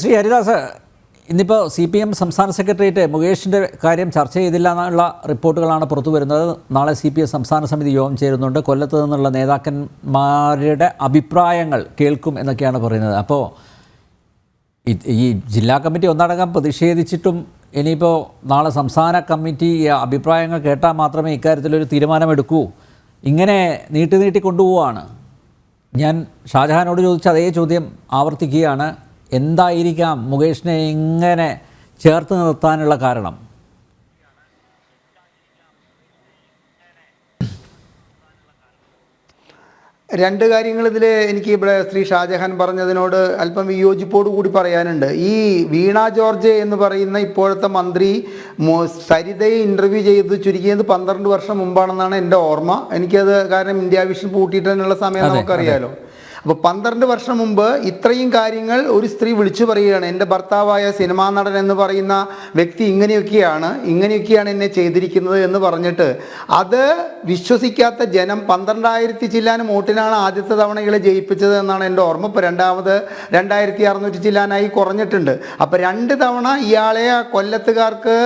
ശ്രീ ഹരിദാസ്, ഇന്നിപ്പോൾ CPM സംസ്ഥാന secretariat മുകേഷിൻ്റെ കാര്യം ചർച്ച ചെയ്തില്ല എന്നുള്ള റിപ്പോർട്ടുകളാണ് പുറത്തു വരുന്നത്. നാളെ CPM സംസ്ഥാന സമിതി യോഗം ചേരുന്നുണ്ട്. കൊല്ലത്ത് നിന്നുള്ള നേതാക്കന്മാരുടെ അഭിപ്രായങ്ങൾ കേൾക്കും എന്നൊക്കെയാണ് പറയുന്നത്. അപ്പോൾ ഈ ജില്ലാ കമ്മിറ്റി ഒന്നടങ്കം പ്രതിഷേധിച്ചിട്ടും ഇനിയിപ്പോൾ നാളെ സംസ്ഥാന കമ്മിറ്റി അഭിപ്രായങ്ങൾ കേട്ടാൽ മാത്രമേ ഇക്കാര്യത്തിലൊരു തീരുമാനമെടുക്കൂ. ഇങ്ങനെ നീട്ടി കൊണ്ടുപോവുകയാണ്. ഞാൻ ഷാജഹാനോട് ചോദിച്ച അതേ ചോദ്യം ആവർത്തിക്കുകയാണ്. എന്തായിരിക്കാം മുകേഷിനെ ഇങ്ങനെ ചേർത്ത് നിർത്താനുള്ള കാരണം? രണ്ട് കാര്യങ്ങൾ ഇതിൽ എനിക്ക് ഇവിടെ ശ്രീ ഷാജഹാൻ പറഞ്ഞതിനോട് അല്പം വിയോജിപ്പോടു കൂടി പറയാനുണ്ട്. ഈ വീണ ജോർജ് എന്ന് പറയുന്ന ഇപ്പോഴത്തെ മന്ത്രി സരിതയെ ഇൻ്റർവ്യൂ ചെയ്ത് ചുരുക്കിയത് 12 വർഷം മുമ്പാണെന്നാണ് എൻ്റെ ഓർമ്മ. എനിക്കത് കാരണം ഇന്ത്യ വിഷൻ പൂട്ടിയിട്ടുള്ള സമയം നമുക്കറിയാലോ. അപ്പോൾ 12 വർഷം മുമ്പ് ഇത്രയും കാര്യങ്ങൾ ഒരു സ്ത്രീ വിളിച്ചു പറയുകയാണ്. എൻ്റെ ഭർത്താവായ സിനിമാ നടൻ എന്ന് പറയുന്ന വ്യക്തി ഇങ്ങനെയൊക്കെയാണ് എന്നെ ചെയ്തിരിക്കുന്നത് എന്ന് പറഞ്ഞിട്ട് അത് വിശ്വസിക്കാത്ത ജനം 12,000 ചില്ലാനും വോട്ടിനാണ് ആദ്യത്തെ തവണ ഇയാളെ ജയിപ്പിച്ചത് എന്നാണ് എൻ്റെ ഓർമ്മ. ഇപ്പോൾ രണ്ടാമത് 2,600 ചില്ലാനായി കുറഞ്ഞിട്ടുണ്ട്. അപ്പോൾ 2 തവണ ഇയാളെ കൊല്ലത്തുകാർക്ക്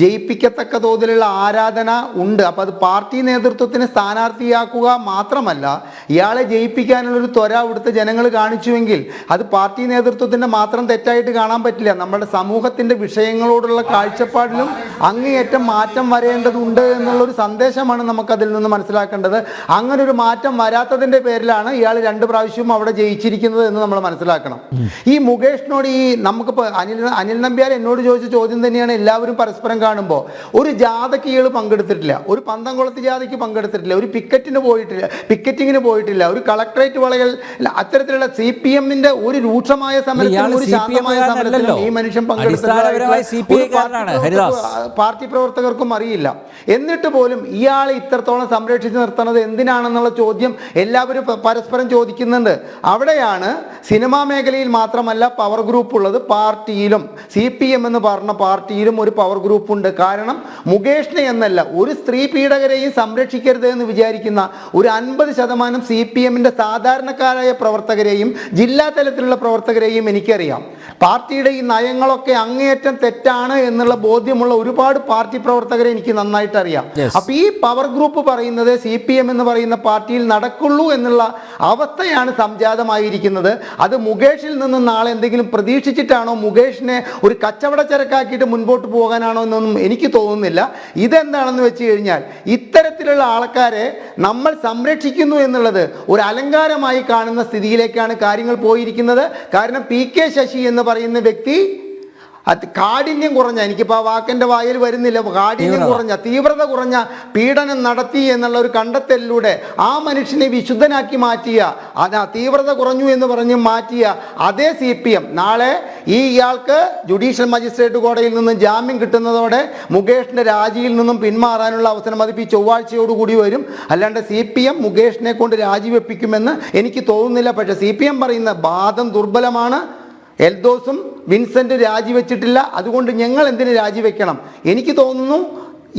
ജയിപ്പിക്കത്തക്ക തോതിലുള്ള ആരാധന ഉണ്ട്. അപ്പോൾ അത് പാർട്ടി നേതൃത്വത്തിന് സ്ഥാനാർത്ഥിയാക്കുക മാത്രമല്ല, ഇയാളെ ജയിപ്പിക്കാനുള്ളൊരു ത്വര ഇവിടുത്തെ ജനങ്ങൾ കാണിച്ചുവെങ്കിൽ അത് പാർട്ടി നേതൃത്വത്തിൻ്റെ മാത്രം തെറ്റായിട്ട് കാണാൻ പറ്റില്ല. നമ്മുടെ സമൂഹത്തിൻ്റെ വിഷയങ്ങളോടുള്ള കാഴ്ചപ്പാടിലും അങ്ങേയറ്റം മാറ്റം വരേണ്ടതുണ്ട് എന്നുള്ളൊരു സന്ദേശമാണ് നമുക്കതിൽ നിന്ന് മനസ്സിലാക്കേണ്ടത്. അങ്ങനെ ഒരു മാറ്റം വരാത്തതിൻ്റെ പേരിലാണ് ഇയാൾ 2 പ്രാവശ്യവും അവിടെ ജയിച്ചിരിക്കുന്നത് എന്ന് നമ്മൾ മനസ്സിലാക്കണം. ഈ മുകേഷിനോട് നമുക്കിപ്പോൾ അനിൽ നമ്പ്യാർ എന്നോട് ചോദിച്ച ചോദ്യം തന്നെയാണ് എല്ലാവരും പരസ്പരം കാണുമ്പോൾ. ഒരു ജാഥയ്ക്ക് ഇയാൾ പങ്കെടുത്തിട്ടില്ല, ഒരു പന്തംകുളത്ത് ജാഥയ്ക്ക് പങ്കെടുത്തിട്ടില്ല, ഒരു പിക്കറ്റിങ്ങിന് പോയിട്ടില്ല, ഒരു കളക്ടറേറ്റ് വളയൽ അത്തരത്തിലുള്ള CPM-ന്റെ ഒരു രൂക്ഷമായ സമരത്തിലും ഒരു ശാന്തമായ സമരത്തിലും ഈ മനുഷ്യൻ പാർട്ടി പ്രവർത്തകർക്കും അറിയില്ല. എന്നിട്ട് പോലും ഇയാളെ ഇത്രത്തോളം സംരക്ഷിച്ച് നിർത്തുന്നത് എന്തിനാണെന്നുള്ള ചോദ്യം എല്ലാവരും പരസ്പരം ചോദിക്കുന്നുണ്ട്. അവിടെയാണ് സിനിമാ മേഖലയിൽ മാത്രമല്ല പവർ ഗ്രൂപ്പ് ഉള്ളത്. പാർട്ടിയിലും CPM എന്ന് പറഞ്ഞ പാർട്ടിയിലും ഒരു പവർ ഗ്രൂപ്പ് ഉണ്ട്. കാരണം മുകേഷിനെ എന്നല്ല, ഒരു സ്ത്രീ പീഡകരെയും സംരക്ഷിക്കരുത് എന്ന് വിചാരിക്കുന്ന ഒരു 50% CPM-ന്റെ സാധാരണക്കാരായ പ്രവർത്തകരെയും ജില്ലാ തലത്തിലുള്ള പ്രവർത്തകരെയും എനിക്കറിയാം. പാർട്ടിയുടെ ഈ നയങ്ങളൊക്കെ അങ്ങേയറ്റം തെറ്റാണ് എന്നുള്ള ബോധ്യമുള്ള ഒരുപാട് പാർട്ടി പ്രവർത്തകരെ എനിക്ക് നന്നായിട്ട് അറിയാം. അപ്പൊ ഈ പവർ ഗ്രൂപ്പ് പറയുന്നത് CPM എന്ന് പറയുന്ന പാർട്ടിയിൽ നടക്കുള്ളൂ എന്നുള്ള അവസ്ഥയാണ് സംജാതമായിരിക്കുന്നത്. അത് മുകേഷിൽ നിന്ന് നാളെ എന്തെങ്കിലും പ്രതീക്ഷിച്ചിട്ടാണോ, മുകേഷിനെ ഒരു കച്ചവട ചരക്കാക്കിയിട്ട് മുൻപോട്ട് പോകാനാണോ എന്നൊന്നും എനിക്ക് തോന്നുന്നില്ല. ഇതെന്താണെന്ന് വെച്ച് കഴിഞ്ഞാൽ ഇത്തരത്തിലുള്ള ആൾക്കാരെ നമ്മൾ സംരക്ഷിക്കുന്നു എന്നുള്ളത് ഒരു അലങ്കാരമായി കാണുന്ന സ്ഥിതിയിലേക്കാണ് കാര്യങ്ങൾ പോയിരിക്കുന്നത്. കാരണം PK ശശി എന്ന് പറയുന്ന വ്യക്തി കാഠിന്യം കുറഞ്ഞ, എനിക്കിപ്പോൾ ആ വാക്കിൻ്റെ വായിൽ വരുന്നില്ല, കാഠിന്യം കുറഞ്ഞ, തീവ്രത കുറഞ്ഞ പീഡനം നടത്തി എന്നുള്ള ഒരു കണ്ടെത്തലിലൂടെ ആ മനുഷ്യനെ വിശുദ്ധനാക്കി മാറ്റിയ, തീവ്രത കുറഞ്ഞു എന്ന് പറഞ്ഞ് മാറ്റിയ അതേ CPM നാളെ ഇയാൾക്ക് ജുഡീഷ്യൽ മജിസ്ട്രേറ്റ് കോടതിയിൽ നിന്നും ജാമ്യം കിട്ടുന്നതോടെ മുകേഷിൻ്റെ രാജിയിൽ നിന്നും പിന്മാറാനുള്ള അവസരം അത് ഈ ചൊവ്വാഴ്ചയോടുകൂടി വരും. അല്ലാണ്ട് CPM മുകേഷിനെ കൊണ്ട് രാജിവെപ്പിക്കുമെന്ന് എനിക്ക് തോന്നുന്നില്ല. പക്ഷേ CPM പറയുന്ന വാദം ദുർബലമാണ്. എൽദോസും വിൻസെൻ്റ് രാജിവെച്ചിട്ടില്ല, അതുകൊണ്ട് ഞങ്ങൾ എന്തിന് രാജിവെക്കണം? എനിക്ക് തോന്നുന്നു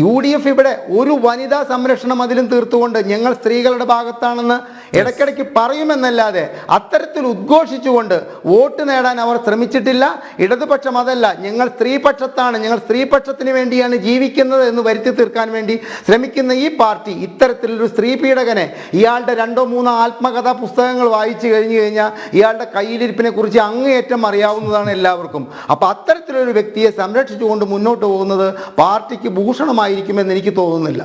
UDF ഇവിടെ ഒരു വനിതാ സംരക്ഷണം അതിലും തീർത്തുകൊണ്ട് ഞങ്ങൾ സ്ത്രീകളുടെ ഭാഗത്താണെന്ന് ഇടയ്ക്കിടയ്ക്ക് പറയുമെന്നല്ലാതെ അത്തരത്തിൽ ഉദ്ഘോഷിച്ചുകൊണ്ട് വോട്ട് നേടാൻ അവർ ശ്രമിച്ചിട്ടില്ല. ഇടതുപക്ഷം അതല്ല, ഞങ്ങൾ സ്ത്രീപക്ഷത്താണ്, ഞങ്ങൾ സ്ത്രീപക്ഷത്തിന് വേണ്ടിയാണ് ജീവിക്കുന്നത് എന്ന് വരുത്തി തീർക്കാൻ വേണ്ടി ശ്രമിക്കുന്ന ഈ പാർട്ടി ഇത്തരത്തിലൊരു സ്ത്രീ പീഡകനെ ഇയാളുടെ 2-3 ആത്മകഥാ പുസ്തകങ്ങൾ വായിച്ചു കഴിഞ്ഞാൽ ഇയാളുടെ കയ്യിലിരിപ്പിനെ കുറിച്ച് അങ്ങേയറ്റം അറിയാവുന്നതാണ് എല്ലാവർക്കും. അപ്പോൾ അത്തരത്തിലൊരു വ്യക്തിയെ സംരക്ഷിച്ചുകൊണ്ട് മുന്നോട്ട് പോകുന്നത് പാർട്ടിക്ക് ഭൂഷണമായിരിക്കുമെന്ന് എനിക്ക് തോന്നുന്നില്ല.